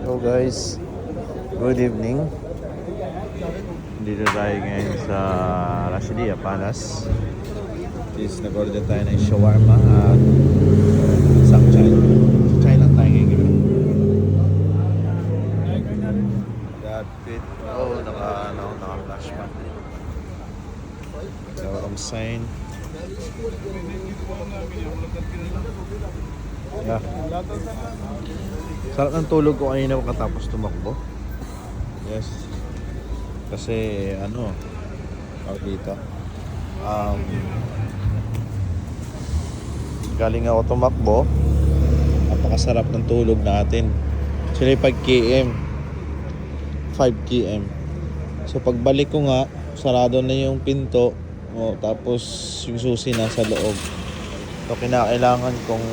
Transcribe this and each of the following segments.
Hello guys, good evening. Dito tayo ngayon sa Rashidia, Panas. Nag-order tayo ng shawarma at samchay. Samchay lang tayo ngayon. That fit. Oh, naka-flash pa. Welcome sign. Yeah. Sarap ng tulog ko kanina pagkatapos tumakbo. Yes. Kasi tawag dito. Galing ako tumakbo. Napakasarap ng tulog natin. Actually 5 km. 5 km. So pagbalik ko nga, sarado na yung pinto. Tapos yung susi nasa loob. So kinakailangan kong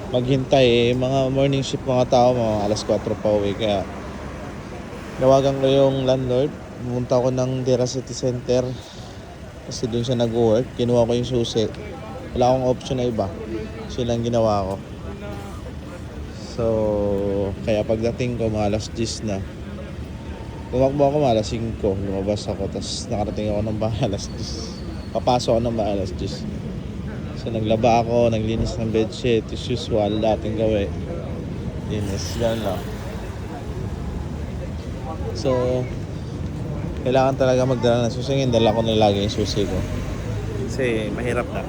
maghintay mga morning shift mga tao, mga alas 4 pa uwi. Kaya nawagan ko yung landlord. Pumunta ako ng Dera City Center kasi doon siya nag-work. Kinuha ko yung susi. Wala akong option na iba. Silang ginawa ko. So kaya pagdating ko mga alas 10 na. Tumakbo ako mga alas 5. Lumabas ako. Tapos nakarating ako ng bahay alas 10. Papasok ako ng bahay alas 10. So naglaba ako, naglinis ng bedsheet, as usual, dating gawin. Linis, yan lang. So, kailangan talaga magdala ng susi. Ngayon, dala ko na lagi yung susi ko. Kasi mahirap na.